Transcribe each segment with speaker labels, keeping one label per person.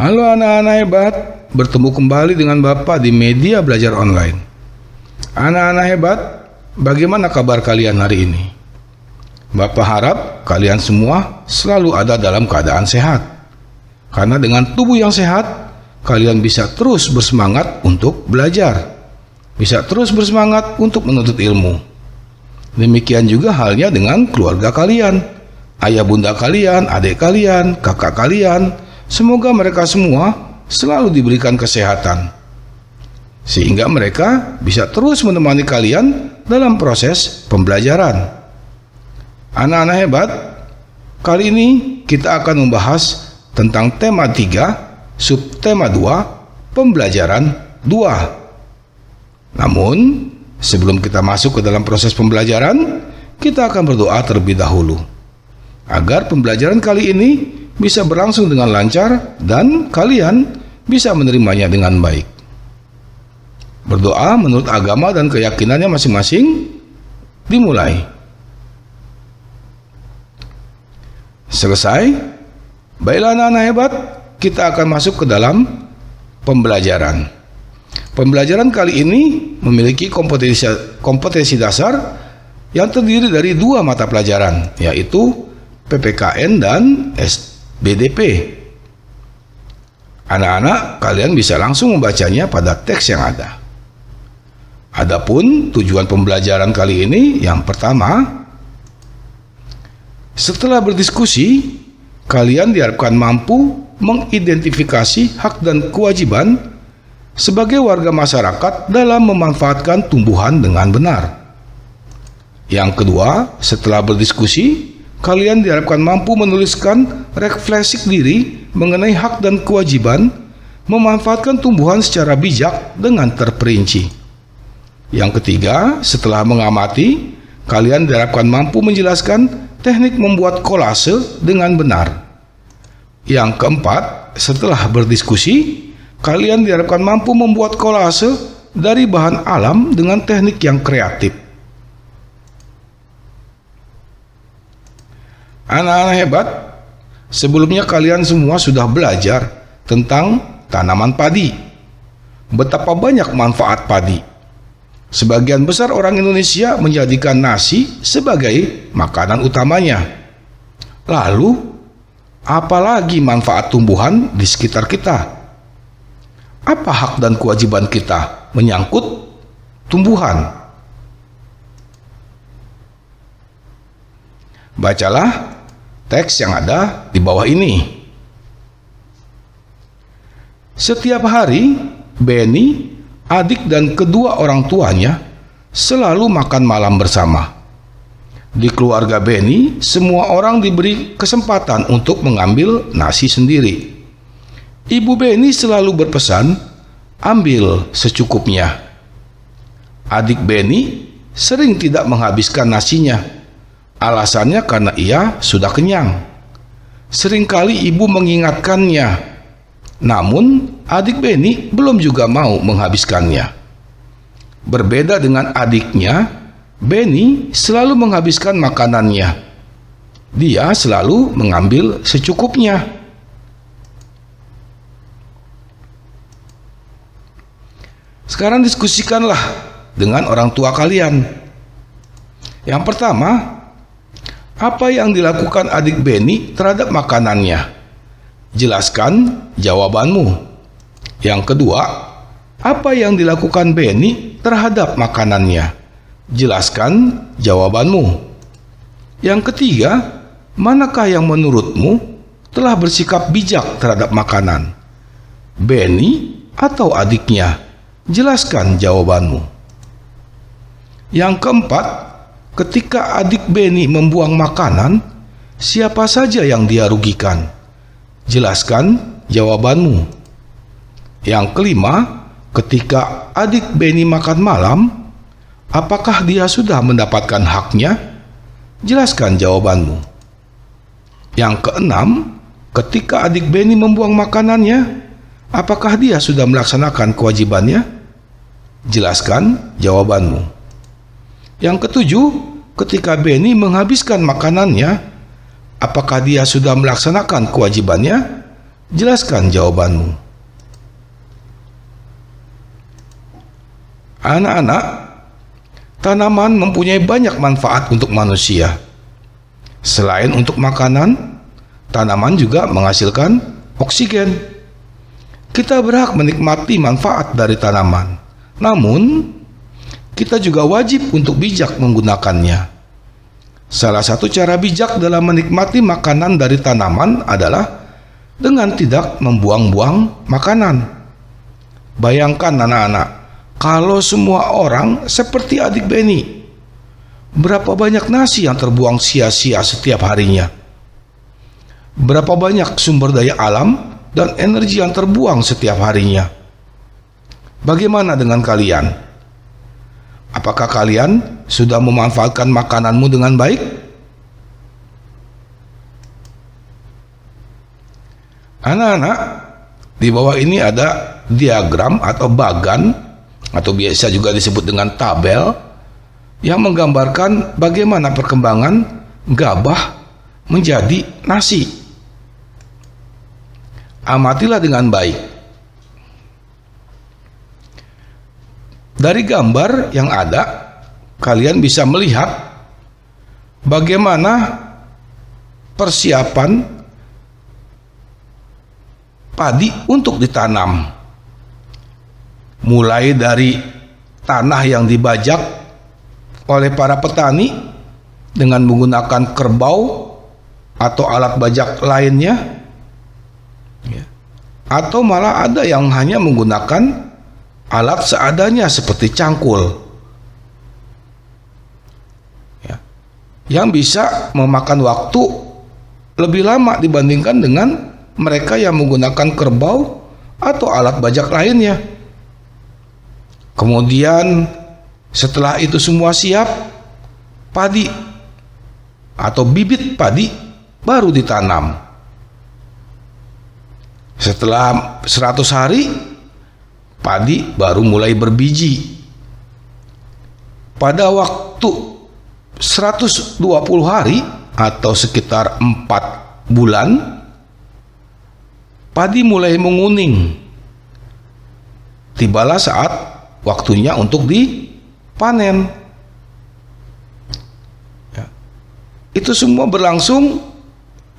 Speaker 1: Halo anak-anak hebat, bertemu kembali dengan Bapak di media belajar online. Anak-anak hebat, bagaimana kabar kalian hari ini? Bapak harap kalian semua selalu ada dalam keadaan sehat. Karena dengan tubuh yang sehat, kalian bisa terus bersemangat untuk belajar. Bisa terus bersemangat untuk menuntut ilmu. Demikian juga halnya dengan keluarga kalian. Ayah bunda kalian, adik kalian, kakak kalian. Semoga mereka semua selalu diberikan kesehatan, sehingga mereka bisa terus menemani kalian dalam proses pembelajaran. Anak-anak hebat, kali ini kita akan membahas tentang tema 3, subtema 2, pembelajaran 2. Namun, sebelum kita masuk ke dalam proses pembelajaran, kita akan berdoa terlebih dahulu, agar pembelajaran kali ini bisa berlangsung dengan lancar dan kalian bisa menerimanya dengan baik. Berdoa menurut agama dan keyakinannya masing-masing. Dimulai. Selesai. Baiklah anak-anak hebat, kita akan masuk ke dalam pembelajaran. Pembelajaran kali ini memiliki kompetensi dasar yang terdiri dari 2 mata pelajaran, yaitu PPKN dan BDP. Anak-anak, kalian bisa langsung membacanya pada teks yang ada. Adapun tujuan pembelajaran kali ini, yang pertama, setelah berdiskusi, kalian diharapkan mampu mengidentifikasi hak dan kewajiban sebagai warga masyarakat dalam memanfaatkan tumbuhan dengan benar. Yang kedua, setelah berdiskusi, kalian diharapkan mampu menuliskan refleksi diri mengenai hak dan kewajiban memanfaatkan tumbuhan secara bijak dengan terperinci. Yang ketiga, setelah mengamati, kalian diharapkan mampu menjelaskan teknik membuat kolase dengan benar. Yang keempat, setelah berdiskusi, kalian diharapkan mampu membuat kolase dari bahan alam dengan teknik yang kreatif. Anak-anak hebat, sebelumnya kalian semua sudah belajar tentang tanaman padi. Betapa banyak manfaat padi. Sebagian besar orang Indonesia menjadikan nasi sebagai makanan utamanya. Lalu, apalagi manfaat tumbuhan di sekitar kita? Apa hak dan kewajiban kita menyangkut tumbuhan? Bacalah teks yang ada di bawah ini. Setiap hari, Benny, adik dan kedua orang tuanya selalu makan malam bersama. Di keluarga Benny, semua orang diberi kesempatan untuk mengambil nasi sendiri. Ibu Benny selalu berpesan, ambil secukupnya. Adik Benny sering tidak menghabiskan nasinya. Alasannya karena ia sudah kenyang. Seringkali ibu mengingatkannya, namun adik Benny belum juga mau menghabiskannya. Berbeda dengan adiknya, Benny selalu menghabiskan makanannya. Dia selalu mengambil secukupnya. Sekarang diskusikanlah dengan orang tua kalian. Yang pertama, apa yang dilakukan adik Benny terhadap makanannya? Jelaskan jawabanmu. Yang kedua, apa yang dilakukan Benny terhadap makanannya? Jelaskan jawabanmu. Yang ketiga, manakah yang menurutmu telah bersikap bijak terhadap makanan? Benny atau adiknya? Jelaskan jawabanmu. Yang keempat, ketika adik Benny membuang makanan, siapa saja yang dia rugikan? Jelaskan jawabanmu. Yang kelima, ketika adik Benny makan malam, apakah dia sudah mendapatkan haknya? Jelaskan jawabanmu. Yang keenam, ketika adik Benny membuang makanannya, apakah dia sudah melaksanakan kewajibannya? Jelaskan jawabanmu. Yang ketujuh, ketika Benny menghabiskan makanannya, apakah dia sudah melaksanakan kewajibannya? Jelaskan jawabanmu. Anak-anak, tanaman mempunyai banyak manfaat untuk manusia. Selain untuk makanan, tanaman juga menghasilkan oksigen. Kita berhak menikmati manfaat dari tanaman. Namun, kita juga wajib untuk bijak menggunakannya. Salah satu cara bijak dalam menikmati makanan dari tanaman adalah dengan tidak membuang-buang makanan. Bayangkan anak-anak, kalau semua orang seperti adik Benny, berapa banyak nasi yang terbuang sia-sia setiap harinya? Berapa banyak sumber daya alam dan energi yang terbuang setiap harinya? Bagaimana dengan kalian? Apakah kalian sudah memanfaatkan makananmu dengan baik? Anak-anak, di bawah ini ada diagram atau bagan, atau biasa juga disebut dengan tabel, yang menggambarkan bagaimana perkembangan gabah menjadi nasi. Amatilah dengan baik. Dari gambar yang ada, kalian bisa melihat bagaimana persiapan padi untuk ditanam. Mulai dari tanah yang dibajak oleh para petani dengan menggunakan kerbau atau alat bajak lainnya, atau malah ada yang hanya menggunakan alat seadanya seperti cangkul, yang bisa memakan waktu lebih lama dibandingkan dengan mereka yang menggunakan kerbau atau alat bajak lainnya. Kemudian setelah itu semua siap, padi atau bibit padi baru ditanam. Setelah 100 hari, padi baru mulai berbiji. Pada waktu 120 hari atau sekitar 4 bulan, padi mulai menguning. Tibalah saat waktunya untuk dipanen. Itu semua berlangsung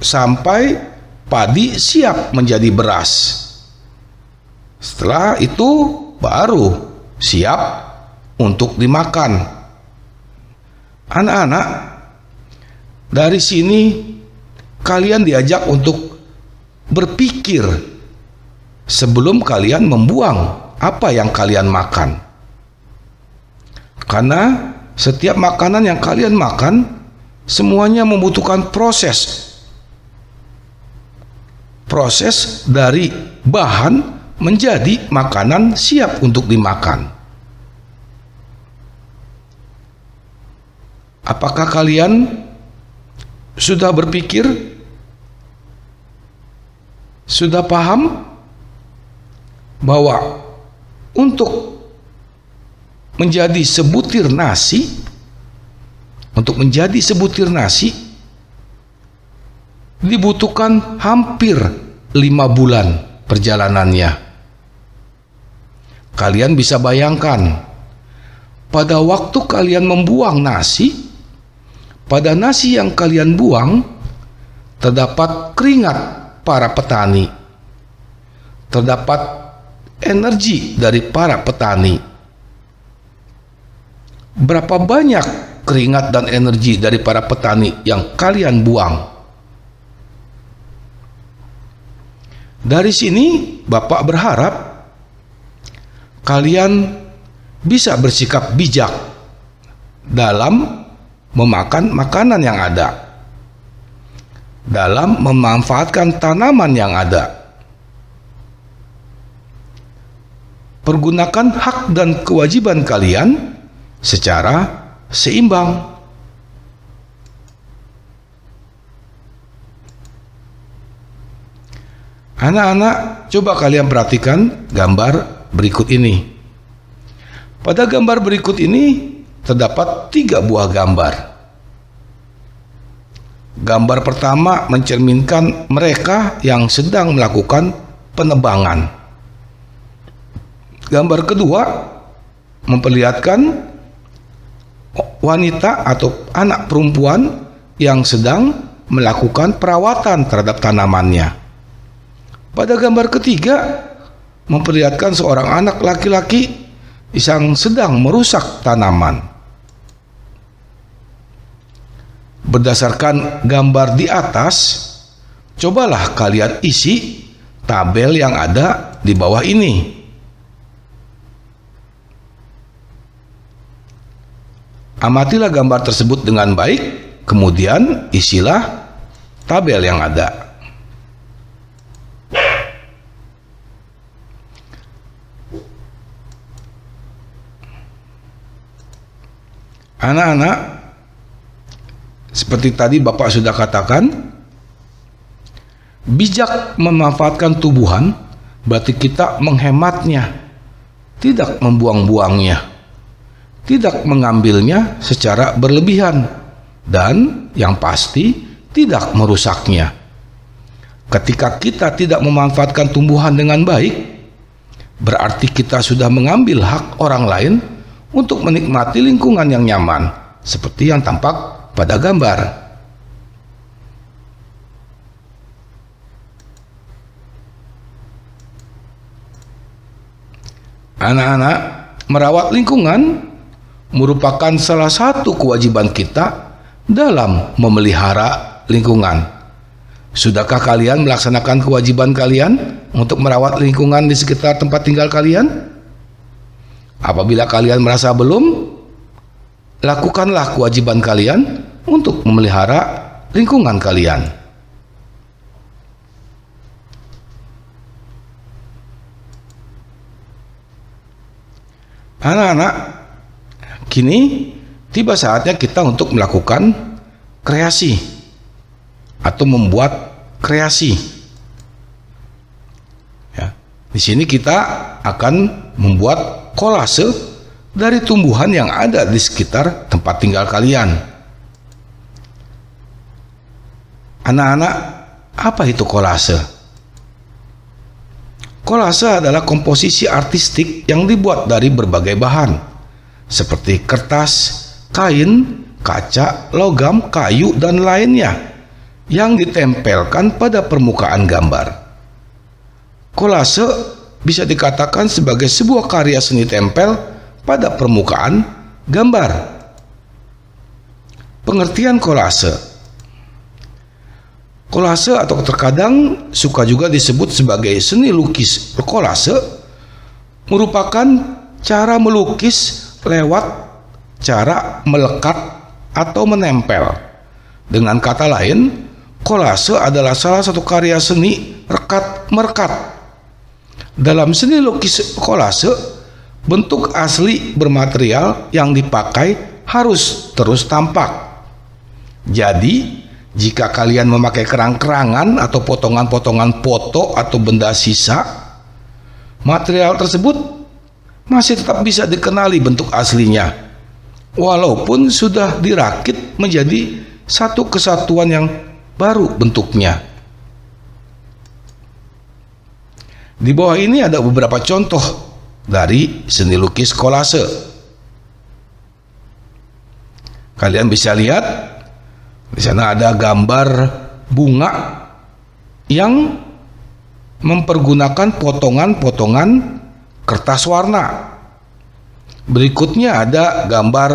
Speaker 1: sampai padi siap menjadi beras. Setelah itu baru siap untuk dimakan. Anak-anak, dari sini kalian diajak untuk berpikir sebelum kalian membuang apa yang kalian makan. Karena setiap makanan yang kalian makan semuanya membutuhkan proses dari bahan menjadi makanan siap untuk dimakan. Apakah kalian sudah berpikir, sudah paham bahwa untuk menjadi sebutir nasi, dibutuhkan hampir 5 bulan perjalanannya. Kalian bisa bayangkan, pada waktu kalian membuang nasi, pada nasi yang kalian buang terdapat keringat para petani, terdapat energi dari para petani. Berapa banyak keringat dan energi dari para petani yang kalian buang? Dari sini Bapak berharap kalian bisa bersikap bijak dalam memakan makanan yang ada, dalam memanfaatkan tanaman yang ada. Pergunakan hak dan kewajiban kalian secara seimbang. Anak-anak, coba kalian perhatikan gambar berikut ini. Pada gambar berikut ini terdapat 3 buah gambar. Gambar pertama mencerminkan mereka yang sedang melakukan penebangan. Gambar kedua memperlihatkan wanita atau anak perempuan yang sedang melakukan perawatan terhadap tanamannya. Pada gambar ketiga memperlihatkan seorang anak laki-laki yang sedang merusak tanaman. Berdasarkan gambar di atas, cobalah kalian isi tabel yang ada di bawah ini. Amatilah gambar tersebut dengan baik, kemudian isilah tabel yang ada. Anak-anak, seperti tadi Bapak sudah katakan, bijak memanfaatkan tumbuhan berarti kita menghematnya, tidak membuang-buangnya, tidak mengambilnya secara berlebihan, dan yang pasti tidak merusaknya. Ketika kita tidak memanfaatkan tumbuhan dengan baik, berarti kita sudah mengambil hak orang lain untuk menikmati lingkungan yang nyaman, seperti yang tampak pada gambar. Anak-anak, merawat lingkungan merupakan salah satu kewajiban kita dalam memelihara lingkungan. Sudahkah kalian melaksanakan kewajiban kalian untuk merawat lingkungan di sekitar tempat tinggal kalian? Apabila kalian merasa belum, lakukanlah kewajiban kalian untuk memelihara lingkungan kalian. Anak-anak, kini tiba saatnya kita untuk melakukan kreasi atau membuat kreasi. Ya, di sini kita akan membuat kolase dari tumbuhan yang ada di sekitar tempat tinggal kalian. Anak-anak, apa itu kolase? Kolase adalah komposisi artistik yang dibuat dari berbagai bahan, seperti kertas, kain, kaca, logam, kayu, dan lainnya, yang ditempelkan pada permukaan gambar. Kolase bisa dikatakan sebagai sebuah karya seni tempel pada permukaan gambar. Pengertian kolase. Kolase atau terkadang suka juga disebut sebagai seni lukis kolase merupakan cara melukis lewat cara melekat atau menempel. Dengan kata lain, kolase adalah salah satu karya seni rekat-merekat. Dalam seni lukis kolase, bentuk asli bermaterial yang dipakai harus terus tampak. Jadi, jika kalian memakai kerang-kerangan atau potongan-potongan foto atau benda sisa, material tersebut masih tetap bisa dikenali bentuk aslinya, walaupun sudah dirakit menjadi satu kesatuan yang baru bentuknya. Di bawah ini ada beberapa contoh dari seni lukis kolase. Kalian bisa lihat di sana ada gambar bunga yang mempergunakan potongan-potongan kertas warna. Berikutnya ada gambar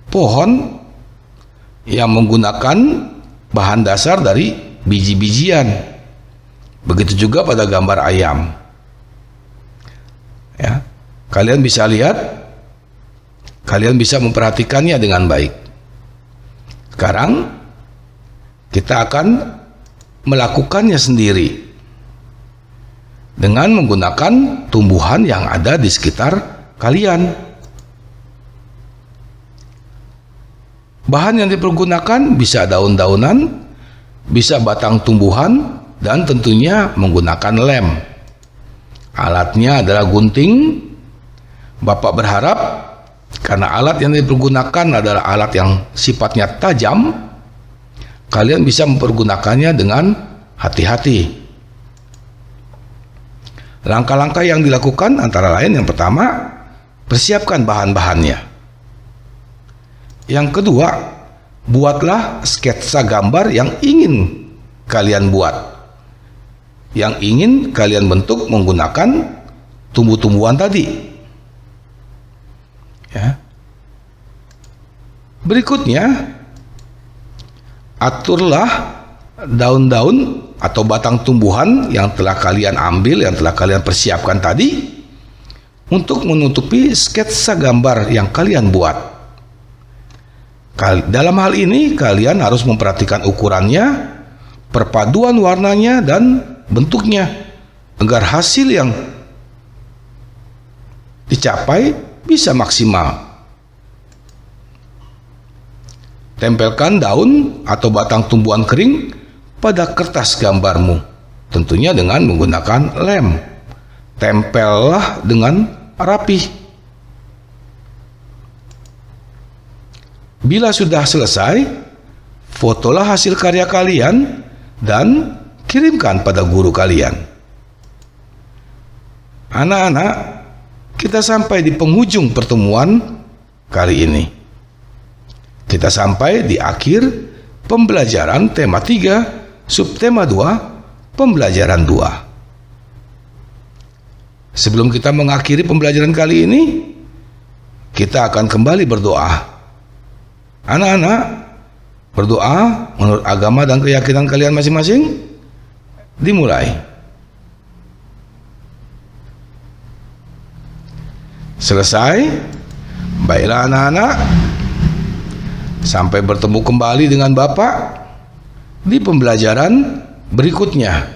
Speaker 1: pohon yang menggunakan bahan dasar dari biji-bijian. Begitu juga pada gambar ayam. Ya, kalian bisa lihat, kalian bisa memperhatikannya dengan baik. Sekarang kita akan melakukannya sendiri dengan menggunakan tumbuhan yang ada di sekitar kalian. Bahan yang dipergunakan bisa daun-daunan, bisa batang tumbuhan, dan tentunya menggunakan lem. Alatnya adalah gunting. Bapak berharap karena alat yang dipergunakan adalah alat yang sifatnya tajam, kalian bisa mempergunakannya dengan hati-hati. Langkah-langkah yang dilakukan antara lain, yang pertama, persiapkan bahan-bahannya. Yang kedua, buatlah sketsa gambar yang ingin kalian buat, yang ingin kalian bentuk menggunakan tumbuh-tumbuhan tadi. Ya. Berikutnya, aturlah daun-daun atau batang tumbuhan yang telah kalian ambil, yang telah kalian persiapkan tadi untuk menutupi sketsa gambar yang kalian buat. Dalam hal ini kalian harus memperhatikan ukurannya, perpaduan warnanya dan bentuknya agar hasil yang dicapai bisa maksimal. Tempelkan daun atau batang tumbuhan kering pada kertas gambarmu, tentunya dengan menggunakan lem. Tempellah dengan rapi. Bila sudah selesai, fotolah hasil karya kalian dan kirimkan pada guru kalian. Anak-anak, kita sampai di penghujung pertemuan kali ini. Kita sampai di akhir pembelajaran tema 3, subtema 2, pembelajaran 2. Sebelum kita mengakhiri pembelajaran kali ini, kita akan kembali berdoa. Anak-anak, berdoa menurut agama dan keyakinan kalian masing-masing. Dimulai. Selesai. Baiklah anak-anak, sampai bertemu kembali dengan Bapak di pembelajaran berikutnya.